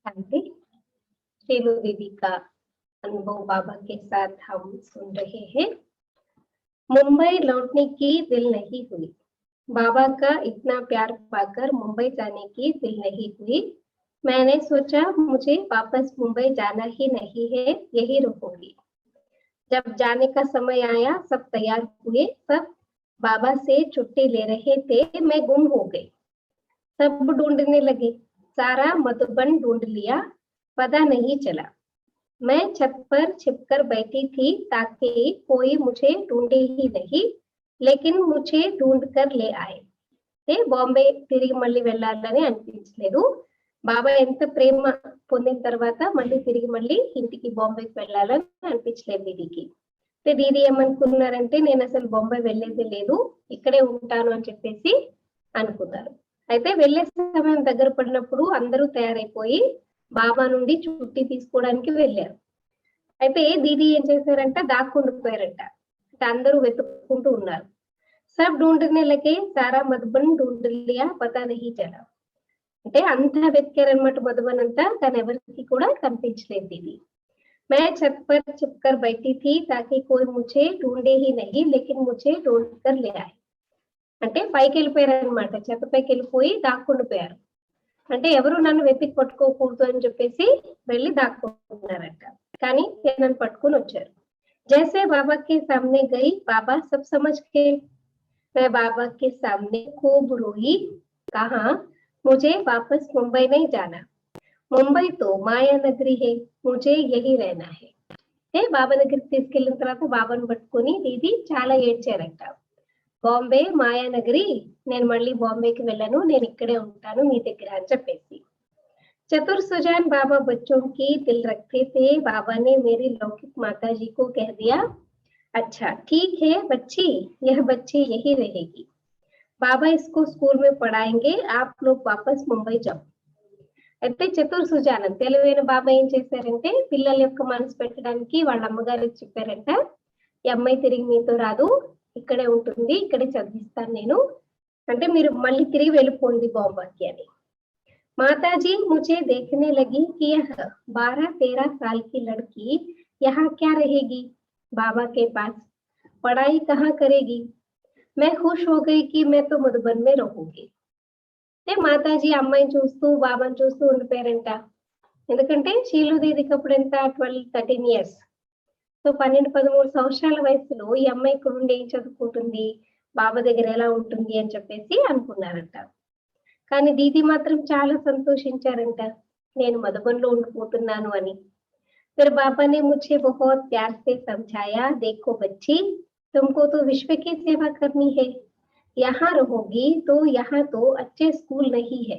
शांति। शीलू दीदी का अनुभव बाबा के साथ हम सुन रहे हैं। मुंबई लौटने की दिल नहीं हुई। बाबा का इतना प्यार पाकर मुंबई जाने की दिल नहीं हुई। मैंने सोचा मुझे वापस मुंबई जाना ही नहीं है, यही रुकूंगी। जब जाने का समय आया सब तैयार हुए, सब बाबा से छुट्टी ले रहे थे, मैं गुम हो गई। सब ढूंढने लगे, सारा मधुबन ढूंढ लिया, पता नहीं चला। मैं छत पर छिपकर बैठी थी ताकि कोई मुझे ढूंढे ही नहीं, लेकिन मुझे ढूंढ कर ले आए. బాంబే తిరిగి మళ్ళీ వెళ్ళాలని అనిపించలేదు. బాబా ఎంత ప్రేమ పొందిన తర్వాత మళ్ళీ తిరిగి మళ్ళీ ఇంటికి బాంబేకి వెళ్ళాలని అనిపించలేదు దీదికి. దీది ఏమనుకున్నారంటే నేను అసలు బాంబే వెళ్ళేది లేదు, ఇక్కడే ఉంటాను అని చెప్పేసి అనుకున్నారు. అయితే వెళ్లే సమయం దగ్గర పడినప్పుడు అందరూ తయారైపోయి బాబా నుండి చుట్టి తీసుకోవడానికి వెళ్ళారు. అయితే దీది ఏం చేశారంట, దాక్కుండిపోయారంట. అందరూ వెతుక్కుంటూ ఉన్నారు. सब ढूंढने लगे, सारा मधुबन ढूंढ लिया, पता नहीं चला. అంటే అంతా వెతికారన్నమాట మధుబన్ అంతా, కానీ ఎవరికి కూడా కనిపించలేదు దీది. मैं छत पर छिपकर बैठी थी ताकि कोई मुझे ढूंढे ही नहीं, लेकिन मुझे ढूंढ कर ले आए. అంటే పైకి వెళ్ళిపోయారన్నమాట, చెత్త పైకి వెళ్ళిపోయి దాక్కుండిపోయారు. అంటే ఎవరు నన్ను వెతికి పట్టుకోకూడదు అని చెప్పేసి వెళ్ళి దాక్కుంటున్నారంట, కానీ నన్ను పట్టుకొని వచ్చారు. जैसे बाबा के सामने गई, बाबा सब समझ गए. मैं बाबा के सामने खूब रोई, कहा मुझे वापस मुंबई नहीं जाना, मुंबई तो माया नगरी है, मुझे यही रहना है. బాబా దగ్గరికి తీసుకెళ్లిన తర్వాత బాబాను పట్టుకొని దీది చాలా ఏడ్చారంట. బాంబే మాయా నగరి, నేను మళ్ళీ బాంబేకి వెళ్ళను, నేను ఇక్కడే ఉంటాను మీ దగ్గర అని చెప్పేసి. चतुर सुजान बाबा बच्चों की दिल रखते थे. बाबा ने मेरी लौकिक माता जी को कह दिया, अच्छा ठीक है बच्ची, यह बच्ची यही रहेगी, बाबा इसको स्कूल में पढ़ाएंगे, आप लोग वापस मुंबई जाओ. అయితే చతుర్ సుజానం తెలివైన బాబా ఏం చేశారంటే, పిల్లల యొక్క మనసు పెట్టడానికి వాళ్ళ అమ్మగారికి చెప్పారంట, ఈ అమ్మాయి తిరిగి మీతో రాదు, ఇక్కడే ఉంటుంది, ఇక్కడే చదివిస్తాను నేను, అంటే మీరు మళ్ళీ తిరిగి వెళ్ళిపోండి బాంబేకి అని. माताजी मुझे देखने लगी कि यह 12-13 साल की लड़की यहाँ क्या रहेगी, बाबा के पास पढ़ाई कहाँ करेगी. मैं खुश हो गई कि मैं तो मधुबन में रहूंगी. మాతాజీ అమ్మాయిని చూస్తూ బాబాని చూస్తూ ఉండిపోయారంట. ఎందుకంటే శీలు దీదికి అప్పుడు ఎంత 12-13 years. సో 12-13 సంవత్సరాల వయసులో ఈ అమ్మాయి ఇక్కడ ఉండి ఏం చదువుకుంటుంది, బాబా దగ్గర ఎలా ఉంటుంది అని చెప్పేసి అనుకున్నారంట. కానీ దీది మాత్రం చాలా సంతోషించారంట, నేను మధుబన్లో ఉండిపోతున్నాను అని. फिर बाबा ने मुझे बहुत प्यार से समझाया, देखो बच्ची, तुमको तो विश्व की सेवा करनी है, यहाँ रहोगी तो यहाँ तो अच्छे स्कूल नहीं है,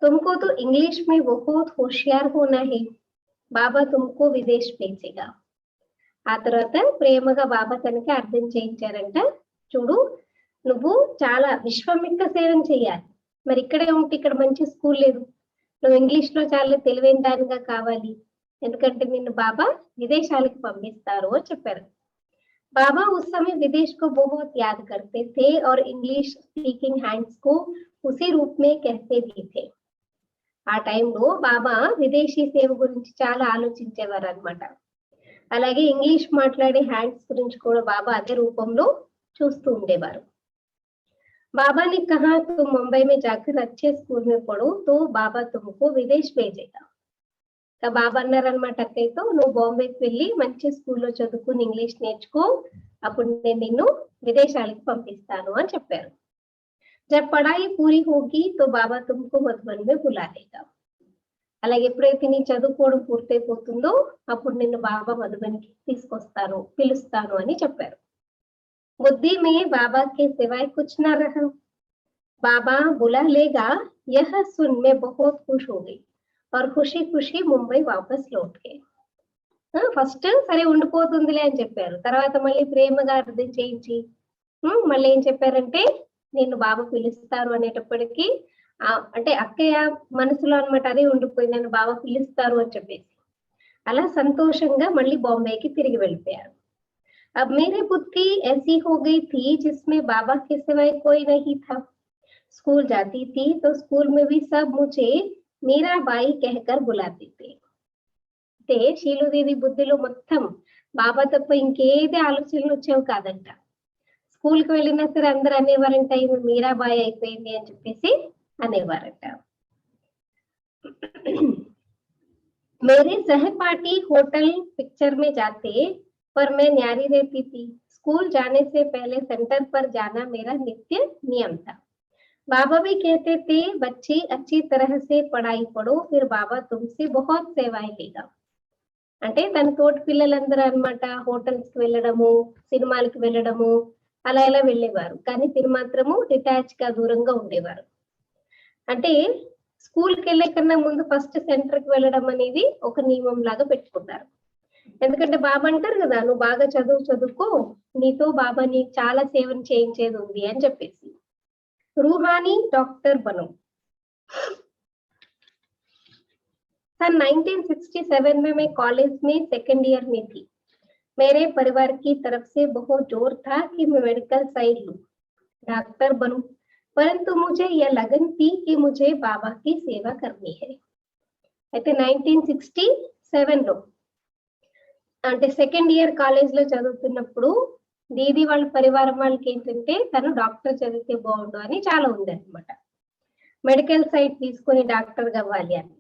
तुमको तो इंग्लिश में बहुत होशियार होना है, बाबा तुमको विदेश भेजेगा. ఆ తర్వాత ప్రేమగా బాబా తనకి అర్థం చేయించారంట, చూడు నువ్వు చాలా విశ్వమిక్క సేవం చేయాలి, మరి ఇక్కడే ఉంటే ఇక్కడ మంచి స్కూల్ లేదు, నువ్వు ఇంగ్లీష్ లో చాలా తెలివైన దానిగా కావాలి, ఎందుకంటే నిన్ను బాబా విదేశాలకు పంపిస్తారు అని చెప్పారు. बाबा उस समय विदेश को बहुत याद करते थे और इंग्लिश स्पीकिंग हैंड्स को उसी रूप में कहते भी थे. ఆ టైంలో బాబా విదేశీ సేవ గురించి చాలా ఆలోచించేవారు అనమాట. అలాగే ఇంగ్లీష్ మాట్లాడే హ్యాండ్స్ గురించి కూడా బాబా అదే రూపంలో చూస్తూ ఉండేవారు. बाबा ने कहा तुम मुंबई में जाकर अच्छे स्कूल में पढ़ो तो बाबा तुमको विदेश भेजेगा. బాబా అన్నారనమాట, అక్కయ్యతో నువ్వు బాంబేకి వెళ్ళి మంచి స్కూల్లో చదువుకుని ఇంగ్లీష్ నేర్చుకో, అప్పుడు నేను నిన్ను విదేశాలకు పంపిస్తాను అని చెప్పారు. जब पढ़ाई पूरी होगी तो बाबा तुमको मधुबन में बुला लेगा. అలాగే ఎప్పుడైతే నీ చదువుకోవడం పూర్తయిపోతుందో అప్పుడు నిన్ను బాబా మధుబన్కి తీసుకొస్తాను, పిలుస్తాను అని చెప్పారు. बुद्धि में बाबा के सिवाय कुछ ना रहा, बाबा बुला लेगा, यह सुन मैं बहुत खुश हो गई और खुशी खुशी ముంబై వాపస్ లౌట్ గయి. ఫస్ట్ సరే ఉండిపోతుందిలే అని చెప్పారు, తర్వాత మళ్ళీ ప్రేమగా అర్థం చేయించి మళ్ళీ ఏం చెప్పారంటే, నిన్ను బాబా పిలుస్తారు అనేటప్పటికీ అంటే అక్కయ్య మనసులో అనమాట అదే ఉండిపోయింది, నన్ను బాబా పిలుస్తారు అని చెప్పేసి అలా సంతోషంగా మళ్ళీ బాంబేకి తిరిగి వెళ్ళిపోయారు. अब मेरी बुद्धि ऐसी हो गई थी जिसमें बाबा के सिवाय कोई नहीं था. स्कूल जाती थी तो स्कूल में भी सब मुझे మీరాబాయి कहकर बुलाते थे. అంటే శీలు దీది బుద్ధిలో మొత్తం బాబా తప్ప ఇంకేది ఆలోచనలు వచ్చేవి కాదంట. స్కూల్ కి వెళ్ళినా సరే అందరూ అనేవారంట ఈమె మీరాబాయి అయిపోయింది అని చెప్పేసి అనేవారంట. मेरे सहपाठी होटल पिक्चर में जाते पर मैं न्यारी रहती थी. स्कूल जाने से पहले सेंटर पर जाना मेरा नित्य नियम था. बाबा भी कहते थे बच्ची अच्छी तरह से पढ़ाई पढ़ो फिर बाबा तुमसे बहुत सेवाएं लेगा. అంటే తన తోటి పిల్లలందరూ అన్నమాట హోటల్స్ కి వెళ్ళడము, సినిమాలకు వెళ్ళడము అలా ఇలా వెళ్ళేవారు. కానీ తిరు మాత్రము డిటాచ్ గా దూరంగా ఉండేవారు. అంటే స్కూల్ కి వెళ్ళే కన్నా ముందు ఫస్ట్ సెంటర్ కి వెళ్ళడం అనేది ఒక నియమం లాగా పెట్టుకుంటారు. ఎందుకంటే బాబా అంటారు కదా నువ్వు బాగా చదువుకో నీతో బాబా నీకు చాలా సేవను చేయించేది ఉంది అని చెప్పేసి. रूहानी डॉक्टर बनो. सन 1967 में मैं कॉलेज में सेकेंड ईयर में थी. मेरे परिवार की तरफ से बहुत जोर था कि मैं मेडिकल साइड लूं, डॉक्टर बनूं, परंतु मुझे यह लगन थी कि मुझे बाबा की सेवा करनी है. అయితే 1967 లో అంటే సెకండ్ ఇయర్ కాలేజ్ లో చదువుతున్నప్పుడు దీది వాళ్ళ పరివారం వాళ్ళకి ఏంటంటే తను డాక్టర్ చదివితే బాగుండు అని చాలా ఉంది అనమాట. మెడికల్ సైడ్ తీసుకుని డాక్టర్ అవ్వాలి అని.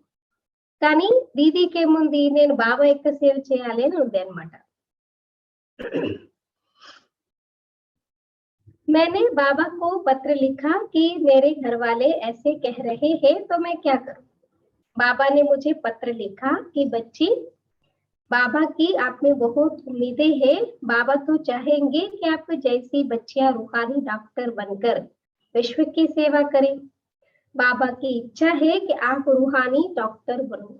కానీ దీదీకి ఏముంది నేను బాబా యొక్క సేవ చేయాలి అని ఉంది అనమాట. मैंने बाबा को पत्र लिखा कि मेरे घर वाले ऐसे कह रहे हैं तो मैं क्या करूं. बाबा ने मुझे पत्र लिखा कि बच्ची बाबा की आप में बहुत उम्मीदें हैं. बाबा तो चाहेंगे कि आप जैसी बच्चियां रूहानी डॉक्टर बनकर विश्व की सेवा करें. बाबा की इच्छा है कि आप रूहानी डॉक्टर बनो.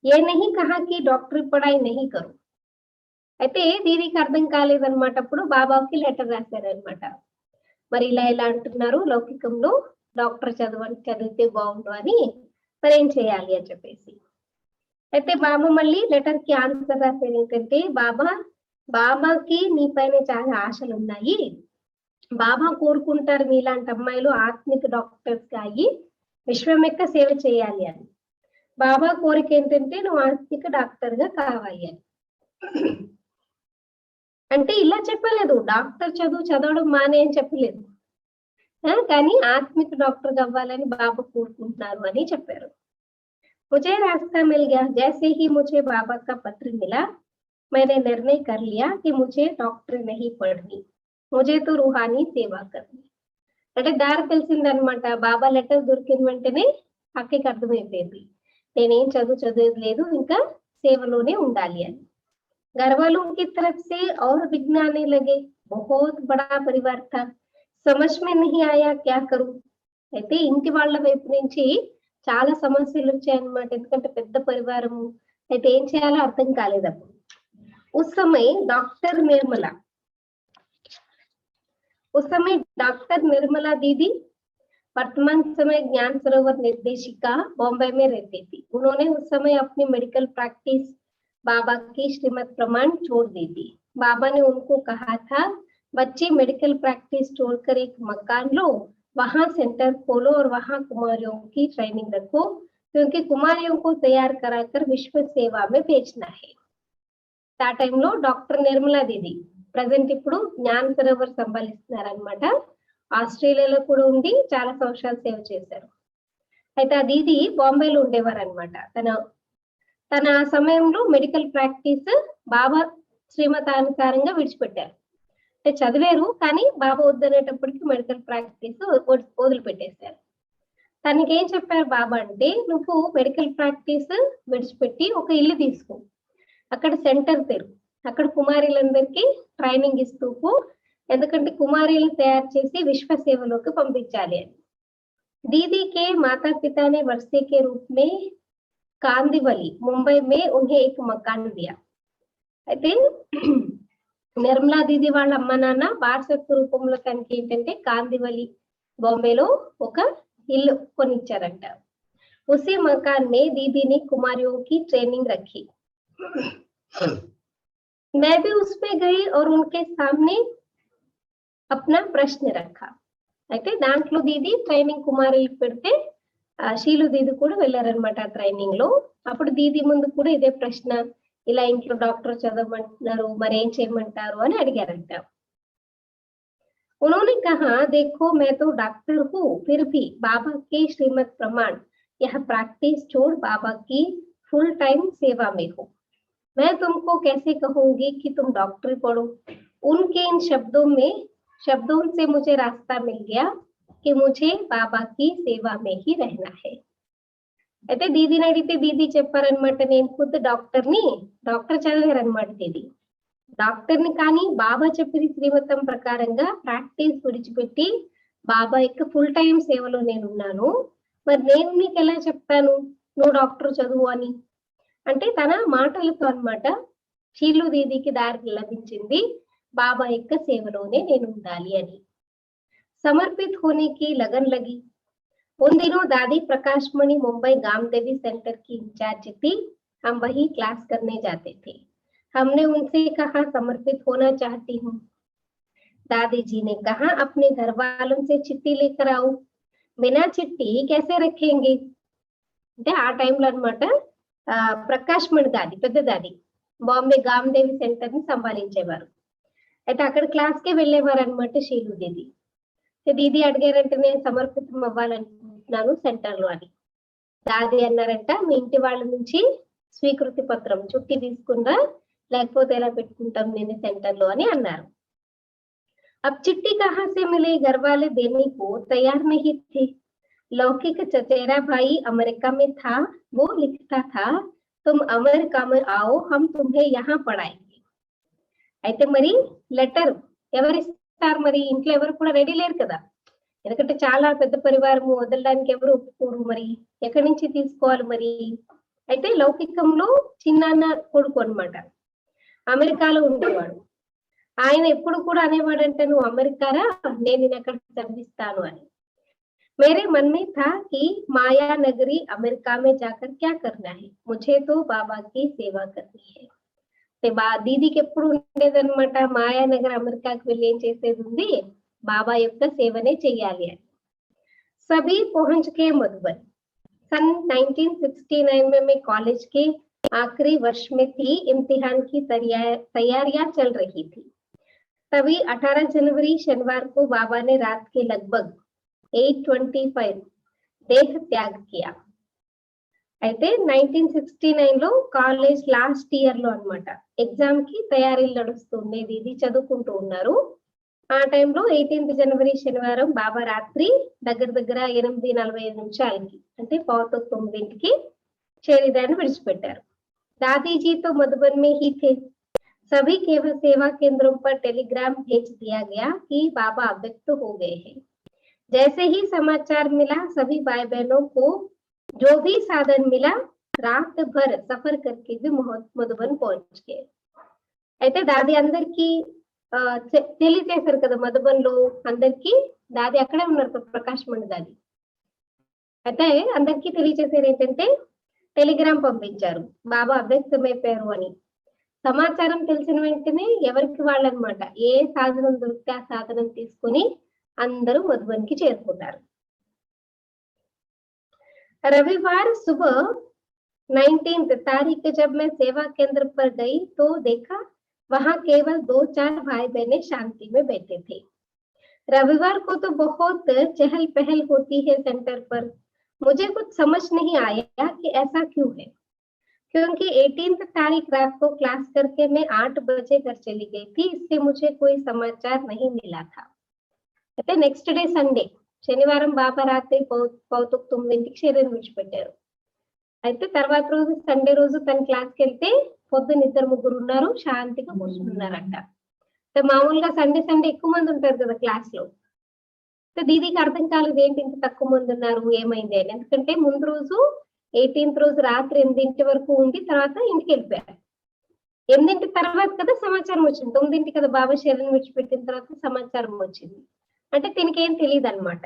ये नहीं कहा कि डॉक्टर पढ़ाई नहीं करो. అయితే దీనికి అర్థం కాలేదన్నమాట. అప్పుడు బాబాకి లెటర్ రాశారనమాట. మరి ఇలా అంటున్నారు లౌకికంలో డాక్టర్ చదివితే బాగుండు అని, మరి ఏం చేయాలి అని చెప్పేసి. అయితే బాబా మళ్ళీ లెటర్ కి ఆన్సర్ రాసేది ఏంటంటే బాబాకి నీ పైన చాలా ఆశలు ఉన్నాయి. బాబా కోరుకుంటారు మీలాంటి అమ్మాయిలు ఆత్మిక డాక్టర్స్ గా అయ్యి విశ్వం యొక్క సేవ చేయాలి అని. బాబా కోరిక ఏంటంటే నువ్వు ఆత్మిక డాక్టర్ గా కావాలి అని. అంటే ఇలా చెప్పలేదు డాక్టర్ చదవడం మానే అని చెప్పలేదు. కానీ ఆత్మిక డాక్టర్ అవ్వాలని బాబా కోరుకుంటున్నారు అని చెప్పారు. मुझे रास्ता मिल गया. जैसे ही मुझे बाबा का पत्र मिला मैंने निर्णय कर लिया कि मुझे डॉक्टर नहीं पढ़नी, मुझे तो रूहानी सेवा करनी. అంటే దారి తెలిసిందనమాట. బాబా లెటర్ దొరికిన వెంటనే అక్కడికి అర్థమైపోయింది నేనేం చదివేది లేదు, ఇంకా సేవలోనే ఉండాలి అని. घर वालों की तरफ से और विघ्न आने लगे. बहुत बड़ा परिवार था, समझ में नहीं आया क्या करूं. అయితే ఇంటి వాళ్ళ వైపు నుంచి చాలా సమస్యలు వచ్చాయన్నమాట. ఎందుకంటే పెద్ద పరివారము, అయితే ఏం చేయాలో అర్థం కాలేదు అప్పుడు. उस समय डॉक्टर निर्मला दीदी वर्तमान समय ज्ञान सरोवर निर्देशिका बॉम्बे में रहती थी. उन्होंने उस समय अपनी मेडिकल प्रैक्टिस बाबा की श्रीमत प्रमाण छोड़ दी थी. बाबा ने उनको कहा था बच्ची मेडिकल प्रैक्टिस छोड़कर एक मकान लो, वहां सेंटर खोलो और वहां कुमारियों की ट्रेनिंग रखो, क्योंकि कुमारियों को तैयार कराकर विश्व सेवा में भेजना है. ఆ టైంలో డాక్టర్ నిర్మలా దీది ప్రజెంట్ ఇప్పుడు జ్ఞాన్ సరోవర్ సంభాలిస్తున్నారనమాట. ఆస్ట్రేలియాలో కూడా ఉండి చాలా సంవత్సరాలు సేవ చేశారు. అయితే ఆ దీది బాంబేలో ఉండేవారు అనమాట. తన సమయంలో మెడికల్ ప్రాక్టీస్ బాబా శ్రీమతానుసారంగా విడిచిపెట్టారు. అంటే చదివారు కానీ బాబా వద్దనేటప్పటికి మెడికల్ ప్రాక్టీస్ వదిలిపెట్టేశారు. తనకి ఏం చెప్పారు బాబా అంటే నువ్వు మెడికల్ ప్రాక్టీస్ విడిచిపెట్టి ఒక ఇల్లు తీసుకో, అక్కడ సెంటర్ తెరు, అక్కడ కుమారులందరికీ ట్రైనింగ్ ఇస్తూ ఎందుకంటే కుమారులను తయారు చేసి విశ్వ సేవలోకి పంపించాలి అని. दीदी के माता पिता ने वर्षे के रूप में कांदिवली मुंबई में उन्हें एक मकान दिया. అయితే నిర్మలా దీది వాళ్ళ అమ్మ నాన్న వారసత్వ రూపంలో తనకి ఏంటంటే కాందివలి బాంబేలో ఒక ఇల్లు కొనిచ్చారంట. उसी मकान में दीदी ने कुमारियों की ट्रेनिंग रखी. मैं भी उसमें गई और उनके सामने अपना प्रश्न रखा. అయితే దాంట్లో దీది ట్రైనింగ్ కుమారులకు పెడితే షీలు దీది కూడా వెళ్ళారనమాట ట్రైనింగ్ లో. అప్పుడు దీది ముందు కూడా ఇదే ప్రశ్న, ఇలా ఇంట్లో డాక్టర్ చదవమంటున్నారు, మరి ఏం చేయమంటారు అని అడిగారంట. उन्होंने कहा, देखो मैं तो डॉक्टर हूँ, फिर भी बाबा के श्रीमत प्रमाण यह प्रैक्टिस छोड़ बाबा की फुल टाइम सेवा में हो। मैं तुमको कैसे कहूंगी कि तुम डॉक्टरी पढ़ो। उनके इन शब्दों से मुझे रास्ता मिल गया कि मुझे बाबा की सेवा में ही रहना है। అయితే దీదిని అడిగితే దీది చెప్పారనమాట, నేను ఖుద్ డాక్టర్ చదివారనమాట దీది. డాక్టర్ని కానీ బాబా చెప్పిన శ్రీమతం ప్రకారంగా ప్రాక్టీస్ విడిచిపెట్టి బాబా యొక్క ఫుల్ టైం సేవలో నేనున్నాను. మరి నేను నీకు ఎలా చెప్తాను నువ్వు డాక్టర్ చదువు అని. అంటే తన మాటలతో అన్నమాట షీలు దీదికి దారి లభించింది బాబా యొక్క సేవలోనే నేను ఉండాలి అని. समर्पित होने की लगन लगी। उन दिनों दादी प्रकाशमणि मुंबई गामदेवी सेंटर की इंचार्ज थी। हम वही क्लास करने जाते थे। हमने उनसे कहा, समर्पित होना चाहती हूँ। दादी जी ने कहा, अपने घर वालों से चिट्ठी लेकर आओ। बिना चिट्ठी कैसे रखेंगे। అంటే ఆ టైంలో అనమాట ప్రకాష్మణి దాది, పెద్ద దాది బాంబే గామదేవి సెంటర్ ని సంభాలించేవారు. అయితే అక్కడ క్లాస్ కి వెళ్ళేవారు అనమాట షీలు దీది. దీది అడిగారంటే నేను సమర్పితం అవ్వాలనుకుంటున్నాను సెంటర్ లో అని. దాది అన్నారంట, మీ ఇంటి వాళ్ళ నుంచి స్వీకృతి పత్రం చుట్టి తీసుకుందా, లేకపోతే ఎలా పెట్టుకుంటాం నేను సెంటర్ లో అని అన్నారు. अब चिट्ठी कहाँ से मिले, घर वाले देने को तैयार नहीं थे। लौकिक चचेरा भाई अमेरिका में था, वो लिखता था, तुम अमेरिका में आओ, हम तुम्हें यहाँ पढ़ाएंगे। అయితే మరి లెటర్ ఎవరిస్తారు, మరి ఇంట్లో ఎవరు కూడా రెడీ లేరు కదా, ఎందుకంటే చాలా పెద్ద పరివారము, వదలడానికి ఎవరు ఒప్పుకోరు, మరి ఎక్కడి నుంచి తీసుకోవాలి మరి. అయితే లౌకికంలో చిన్నాన్న కొడుకు అన్నమాట, అమెరికాలో ఉండేవాడు. ఆయన ఎప్పుడు కూడా అనేవాడంటే, నువ్వు అమెరికారా, నేను నేను అక్కడ చదివిస్తాను అని. मेरे मन में था कि माया नगरी अमेरिका में जाकर क्या करना है, मुझे तो बाबा की सेवा करनी है. దీదికి ఎప్పుడు ఉండేదన్నమాట, మాయా నగర్ అమెరికాకి వెళ్ళి ఏం చేసేది ఉంది, బాబా యొక్క సేవనే చెయ్యాలి అని. सभी पहुंच के मधुबन। सन 1969 में मैं कॉलेज के आखिरी वर्ष में थी। इम्तिहान की तैयारियां चल रही थी। तभी 18 जनवरी शनिवार को बाबा ने रात के लगभग 8:25 देह त्याग किया. అయితే 1969 లో కాలేజ్ లాస్ట్ ఇయర్ లో అన్నమాట, ఎగ్జామ్ కి తయారీలు నడుస్తుండేది, ఇది చదువుకుంటూ ఉన్నారు. ఆ టైంలో 18 జనవరి శనివారం బాబా రాత్రి దగ్గర 8:45 అంటే 8:45కి శరీరాన్ని విడిచిపెట్టారు. दादी तो मधुबन में ही थे। सभी केवल सेवा केंद्रों पर टेलीग्राम भेज दिया गया कि बाबा अव्यक्त हो गए हैं। जैसे ही समाचार मिला, सभी भाई बहनों को जो भी साधन मिला रात भर सफर करके भी मधुबन पहुंच गए. అయితే దాది అందరికి తెలియజేశారు కదా, మధుబన్ లో అందరికి దాది అక్కడే ఉన్నారు, ప్రకాష్మణి దాది. అయితే అందరికి తెలియజేశారు ఏంటంటే, టెలిగ్రామ్ పంపించారు బాబా అవ్యక్తమైపోయారు అని. సమాచారం తెలిసిన వెంటనే ఎవరికి వాళ్ళనమాట, ఏ సాధనం దొరికితే ఆ సాధనం తీసుకొని అందరూ మధుబన్ కి చేరుకున్నారు. रविवार सुबह 19 तारीख जब मैं सेवा केंद्र पर गई तो देखा वहां केवल 2-4 भाई बहने शांति में बैठे थे. रविवार को तो बहुत चहल पहल होती है सेंटर पर. मुझे कुछ समझ नहीं आया कि ऐसा क्यों है, क्योंकि 18 तारीख रात को क्लास करके मैं 8 बजे घर चली गई थी, इससे मुझे कोई समाचार नहीं मिला था. అయితే నెక్స్ట్ డే సండే, శనివారం బాబా రాత్రి 9:30కి శరీరం విడిచిపెట్టారు. అయితే తర్వాత రోజు సండే రోజు తన క్లాస్కి వెళ్తే పొద్దున్న 2-3 ఉన్నారు, శాంతిగా కూర్చున్నారంట. మామూలుగా సండే ఎక్కువ మంది ఉంటారు కదా క్లాస్ లో. దీదికి అర్థం కాలేదు, ఏంటి ఇంత తక్కువ మంది ఉన్నారు, ఏమైంది అని. ఎందుకంటే ముందు రోజు 18th రోజు రాత్రి 8 వరకు ఉండి తర్వాత ఇంటికి వెళ్ళిపోయారు. 8 తర్వాత కదా సమాచారం వచ్చింది, 9 కదా బాబా శరీరం విడిచిపెట్టిన తర్వాత సమాచారం వచ్చింది. అంటే దీనికి ఏం తెలియదు అనమాట.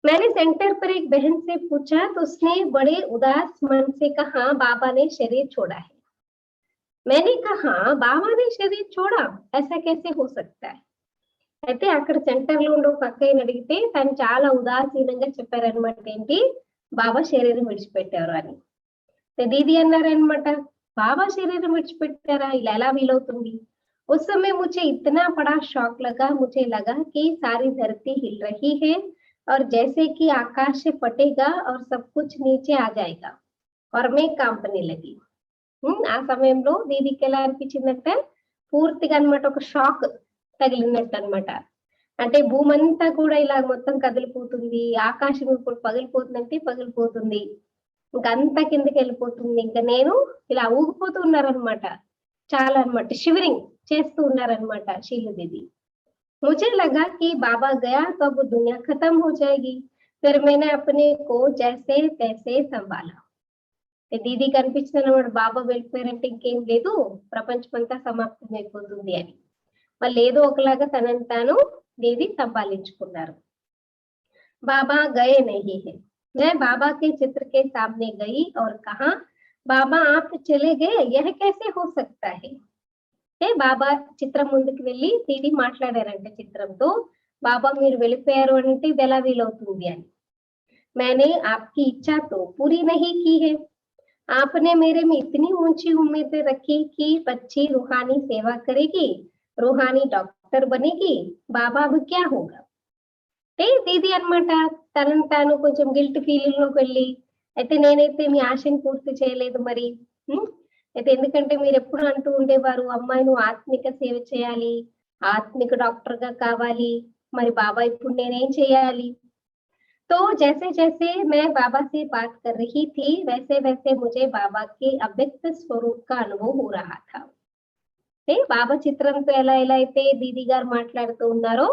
मैंने सेंटर पर एक बहन से पूछा तो उसने बड़े उदास मन से कहा, बाबा ने शरीर छोड़ा है. मैंने कहा, बाबा ने शरीर छोड़ा, ऐसा कैसे हो सकता है. అయితే అక్కడ సెంటర్ లో ఉండే ఒక అక్కయ్యని అడిగితే తను చాలా ఉదాసీనంగా చెప్పారనమాట, ఏంటి బాబా శరీరం విడిచిపెట్టారు అని. దీది అన్నారనమాట, बाबा शरीर विडिचिपेट्टारा ఇలా ఎలా వీలవుతుంది? उस समय मुझे इतना बड़ा शॉक लगा, मुझे लगा कि सारी धरती हिल रही है और जैसे कि आकाश से फटेगा और सब कुछ नीचे आ जाएगा और मैं कांपने लगी. ఆ సమయంలో దీదికి ఎలా అనిపించిందంటే పూర్తిగా అన్నమాట ఒక షాక్ తగిలినట్టు అన్నమాట. అంటే భూమంతా కూడా ఇలా మొత్తం కదిలిపోతుంది, ఆకాశం ఇప్పుడు పగిలిపోతుందంటే పగిలిపోతుంది, ఇంక అంతా కిందకెళ్ళిపోతుంది. ఇంక నేను ఇలా ఊగిపోతూ ఉన్నారనమాట. చాలా అన్నమాట షివరింగ్ చేస్తూ ఉన్నారనమాట शीलू दीदी. मुझे लगा कि बाबा गया तो अब दुनिया खत्म हो जाएगी. फिर मैंने अपने को जैसे तैसे संभाला. దీదికి అనిపించిందన్నమాట, బాబా వెళ్ళిపోయారంటే ఇంకేం లేదు, ప్రపంచమంతా సమాప్తమైపోతుంది అని. వాళ్ళు ఏదో ఒకలాగా తనని తాను దీది సంపాదించుకున్నారు. बाबा गए नहीं है. मैं बाबा के चित्र के सामने गई और कहा, बाबा आप चले गए, यह कैसे हो सकता है? బాబా చిత్రం ముందుకు వెళ్ళి దీది మాట్లాడారంట చిత్రంతో, బాబా మీరు వెళ్ళిపోయారు అంటే ఇది ఎలా వీలవుతుంది అని. मैंने आपकी इच्छा तो पूरी नहीं की है. आपने मेरे में इतनी ऊंची उम्मीदें रखी कि बच्ची रूहानी सेवा करेगी, रूहानी डॉक्टर बनेगी, बाबा अब क्या होगा? దీది అన్నమాట తనను తాను కొంచెం గిల్ట్ ఫీలింగ్ లోకి వెళ్ళి, అయితే నేనైతే మీ ఆశని పూర్తి చేయలేదు మరి. అయితే ఎందుకంటే మీరు ఎప్పుడు అంటూ ఉండేవారు, అమ్మాయి నువ్వు ఆత్మిక సేవ చేయాలి, ఆత్మిక డాక్టర్ గా కావాలి, మరి బాబా ఇప్పుడు నేనేం చేయాలి? तो जैसे जैसे मैं बाबा से बात कर रही थी वैसे वैसे मुझे बाबा के अव्यक्त स्वरूप का अनुभव हो रहा था. బాబా చిత్రంతో ఎలా ఎలా అయితే దీది గారు మాట్లాడుతూ ఉన్నారో,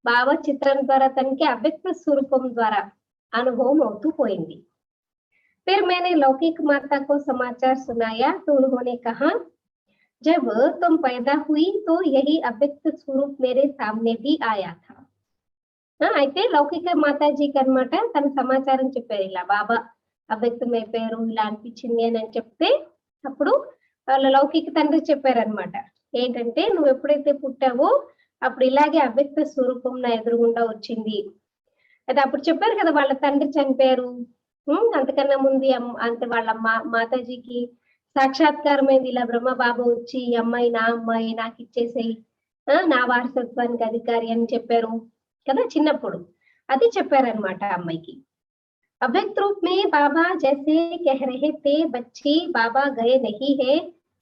బాబా చిత్రం ద్వారా తనకి అవ్యక్త స్వరూపం ద్వారా అనుభవం అవుతూ పోయింది. फिर मैंने लौकिक माता को समाचार सुनाया तो उन्होंने कहा, जब तुम पैदा हुई तो यही अव्यक्त स्वरूप मेरे सामने भी आया था. అయితే లౌకిక మాతాజీకి అన్నమాట తన సమాచారం చెప్పారు, ఇలా బాబా అవ్యక్తమైపోయారు ఇలా అనిపించింది అని చెప్తే, అప్పుడు వాళ్ళ లౌకిక తండ్రి చెప్పారనమాట, ఏంటంటే నువ్వు ఎప్పుడైతే పుట్టావో అప్పుడు ఇలాగే అవ్యక్త స్వరూపం నా ఎదురుగుండా వచ్చింది. అయితే అప్పుడు చెప్పారు కదా వాళ్ళ తండ్రి చనిపోయారు, అంతకన్నా ముందు అంటే వాళ్ళ మాతాజీకి సాక్షాత్కారమైంది, ఇలా బ్రహ్మ బాబా వచ్చి ఈ అమ్మాయి నా అమ్మాయి నాకు ఇచ్చేసేయి, నా వారసత్వానికి అధికారి అని చెప్పారు కదా చిన్నప్పుడు. అది చెప్పారనమాట అమ్మాయికి. अव्यक्त रूप में बाबा जैसे कह रहे थे, बच्ची बाबा गए नहीं है,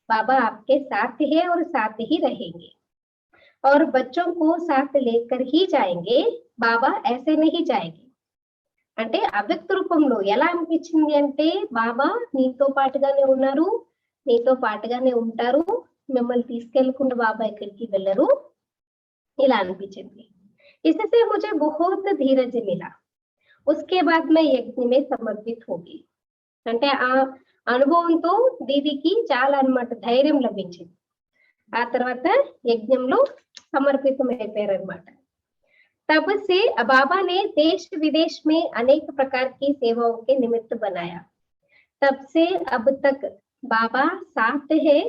बाबा आपके साथ है और साथ ही रहेंगे और बच्चों को साथ लेकर ही जाएंगे, बाबा ऐसे नहीं जाएंगे. అంటే అవ్యక్త రూపంలో ఎలా అనిపించింది అంటే, బాబా నీతో పాటుగానే ఉన్నారు, నీతో పాటుగానే ఉంటారు, మిమ్మల్ని తీసుకెళ్లకుండా బాబా ఎక్కడికి వెళ్ళరు, ఇలా అనిపించింది. इससे मुझे बहुत धीरज मिला. उसके बाद मैं यज्ञ में समर्पित होगी. అంటే ఆ అనుభవంతో దీదికి చాలా అన్నమాట ధైర్యం లభించింది. ఆ తర్వాత యజ్ఞంలో సమర్పితం అయిపోయారన్నమాట. तब से बाबा ने देश विदेश में अनेक प्रकार की सेवाओं के निमित्त बनाया. तब से अब तक बाबा साथ है,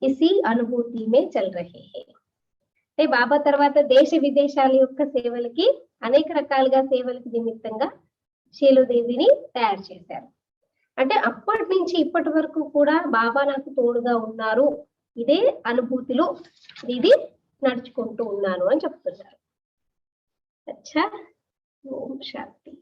इसी अनुभूति में चल रहे हैं. బాబా తర్వాత దేశ విదేశాల యొక్క సేవలకి అనేక రకాలుగా సేవలకి నిమిత్తంగా శీలుదేవిని తయారు చేశారు. అంటే అప్పటి నుంచి ఇప్పటి వరకు కూడా బాబా నాకు తోడుగా ఉన్నారు, ఇదే అనుభూతిలో ఇది నడుచుకుంటూ ఉన్నాను అని చెప్తున్నారు. అచ్చా, ఓం శాంతి.